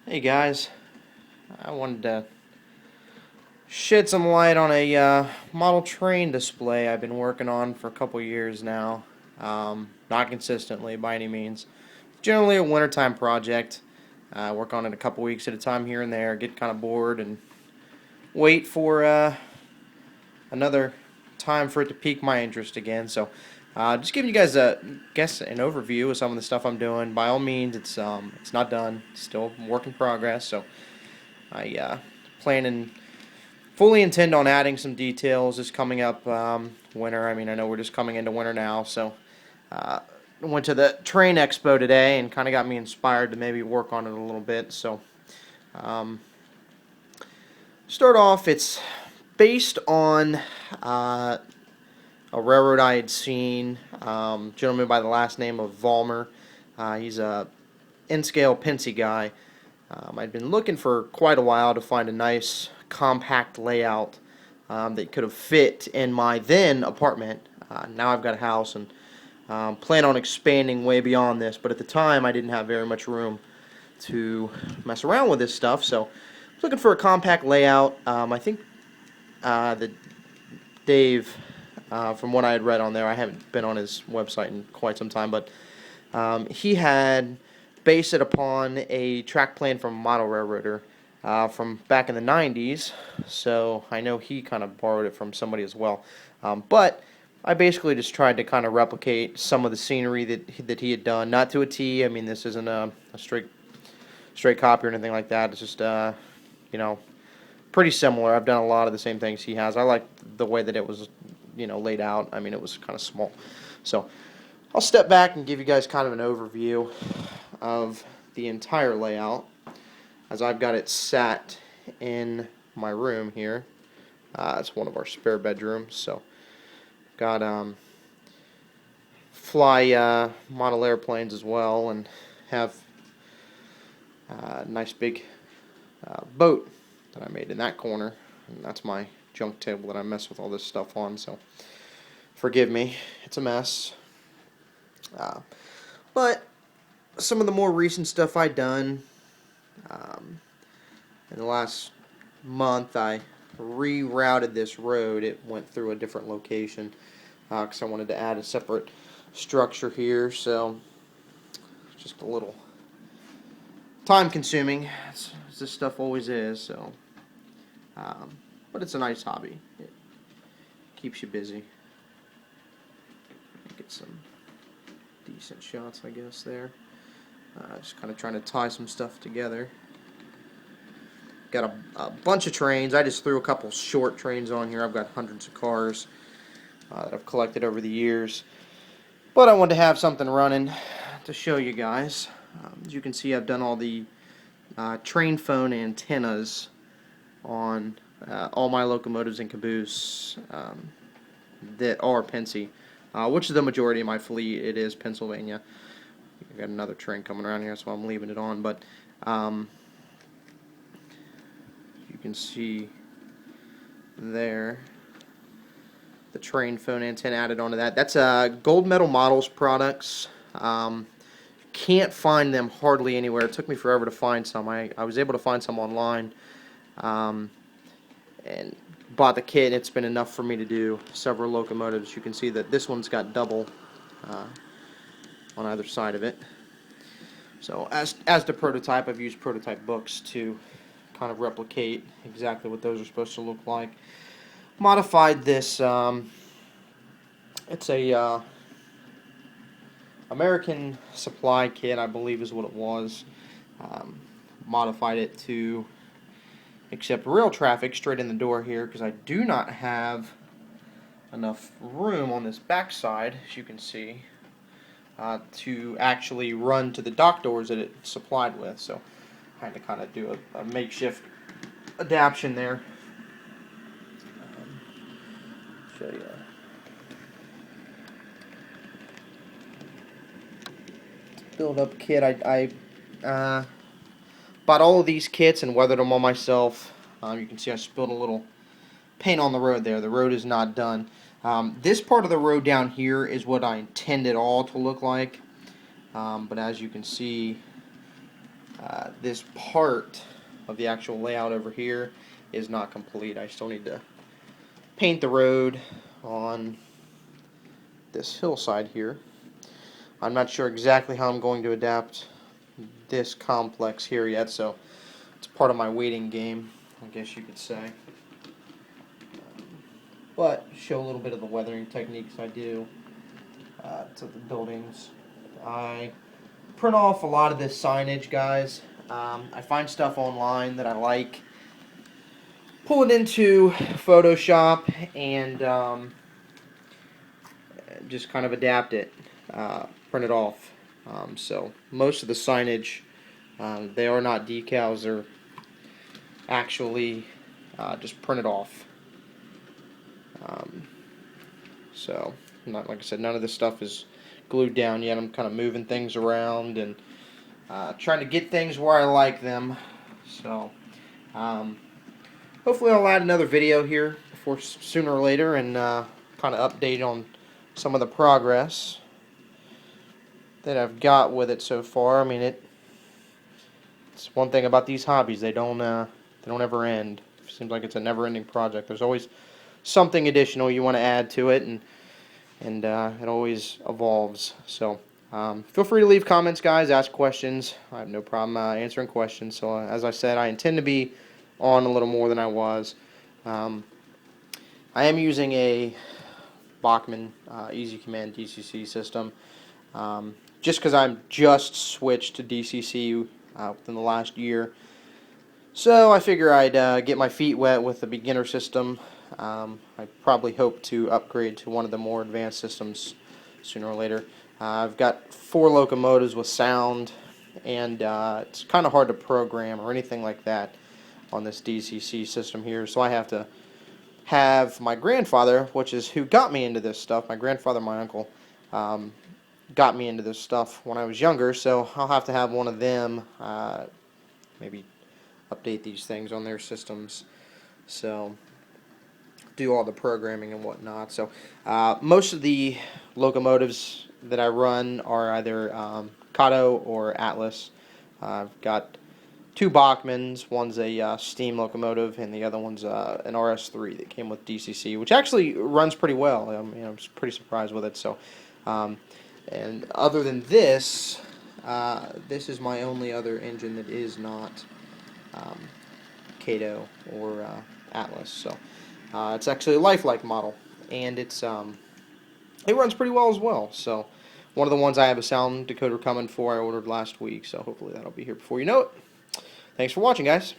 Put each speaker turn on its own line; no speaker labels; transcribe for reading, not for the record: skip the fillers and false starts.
Hey guys, I wanted to shed some light on a model train display I've been working on for a couple years now. Not consistently by any means. Generally a wintertime project. I work on it a couple weeks at a time here and there, get kind of bored, and wait for another time for it to pique my interest again. So, just giving you guys an overview of some of the stuff I'm doing. By all means, it's not done. It's still a work in progress. So, I plan and fully intend on adding some details this coming up winter. I mean, I know we're just coming into winter now, so uh, went to the train expo today and kind of got me inspired to maybe work on it a little bit. So, um, start off, it's based on uh, a railroad I had seen, gentleman by the last name of Vollmer. He's a N-scale Pennsy guy. I'd been looking for quite a while to find a nice compact layout that could have fit in my then apartment. Now I've got a house and plan on expanding way beyond this, but at the time I didn't have very much room to mess around with this stuff, so I was looking for a compact layout. I think that Dave, from what I had read on there, I haven't been on his website in quite some time, but he had based it upon a track plan from a model railroader from back in the 90s, so I know he kind of borrowed it from somebody as well. But I basically just tried to kind of replicate some of the scenery that he had done, not to a T. I mean, this isn't a straight copy or anything like that. It's just you know, pretty similar. I've done a lot of the same things he has. I like the way that it was, laid out. I mean, it was kind of small. So I'll step back and give you guys kind of an overview of the entire layout as I've got it sat in my room here. It's one of our spare bedrooms. So got fly model airplanes as well, and have a nice big boat that I made in that corner, and that's my junk table that I mess with all this stuff on, so forgive me, it's a mess. But some of the more recent stuff I done um, in the last month, I rerouted this road. It went through a different location because I wanted to add a separate structure here, so just a little time consuming, as this stuff always is. So but it's a nice hobby. It keeps you busy. Get some decent shots, I guess, there. Just kind of trying to tie some stuff together. Got a bunch of trains. I just threw a couple short trains on here. I've got hundreds of cars that I've collected over the years. But I wanted to have something running to show you guys. As you can see, I've done all the train phone antennas on all my locomotives and caboose that are Pennsy, which is the majority of my fleet. It is Pennsylvania. I've got another train coming around here, so I'm leaving it on. But you can see there the train phone antenna added onto that. That's Gold Medal Models products. Can't find them hardly anywhere. It took me forever to find some. I was able to find some online and bought the kit. It's been enough for me to do several locomotives. You can see that this one's got double on either side of it. So as the prototype, I've used prototype books to kind of replicate exactly what those are supposed to look like. Modified this. It's a American Supply kit, I believe is what it was. Modified it to accept rail traffic straight in the door here because I do not have enough room on this back side, as you can see, to actually run to the dock doors that it's supplied with. So I had to kind of do a makeshift adaptation there. Show you. Build up kit. I bought all of these kits and weathered them all myself. You can see I spilled a little paint on the road there. The road is not done. This part of the road down here is what I intend it all to look like. But as you can see, This part of the actual layout over here is not complete. I still need to paint the road on this hillside here. I'm not sure exactly how I'm going to adapt this complex here yet, so it's part of my waiting game, I guess you could say. But show a little bit of the weathering techniques I do to the buildings. I print off a lot of this signage, guys. I find stuff online that I like, pull it into Photoshop, and just kind of adapt it, print it off. So most of the signage, they are not decals, they're actually just printed off. So, not, like I said, none of this stuff is glued down yet. I'm kind of moving things around and trying to get things where I like them. So, hopefully I'll add another video here before sooner or later and kind of update on some of the progress that I've got with it so far. I mean, it's one thing about these hobbies, they don't ever end. It seems like it's a never-ending project. There's always something additional you want to add to it, and it always evolves. So feel free to leave comments, guys, ask questions. I have no problem answering questions. So as I said, I intend to be on a little more than I was. I am using a Bachmann Easy Command DCC system, just because I'm just switched to DCC within the last year. So I figure I'd get my feet wet with the beginner system. I probably hope to upgrade to one of the more advanced systems sooner or later. I've got 4 locomotives with sound, and it's kind of hard to program or anything like that on this DCC system here. So I have to have my grandfather, which is who got me into this stuff. My grandfather, my uncle, got me into this stuff when I was younger. So I'll have to have one of them maybe update these things on their systems. So do all the programming and whatnot. So most of the locomotives that I run are either Kato or Atlas. I've got 2 Bachmanns. One's a steam locomotive, and the other one's an RS3 that came with DCC, which actually runs pretty well. I'm pretty surprised with it. So, and other than this, this is my only other engine that is not Kato or Atlas. So. It's actually a lifelike model, and it runs pretty well as well. So one of the ones I have a sound decoder coming for I ordered last week, so hopefully that'll be here before you know it. Thanks for watching, guys.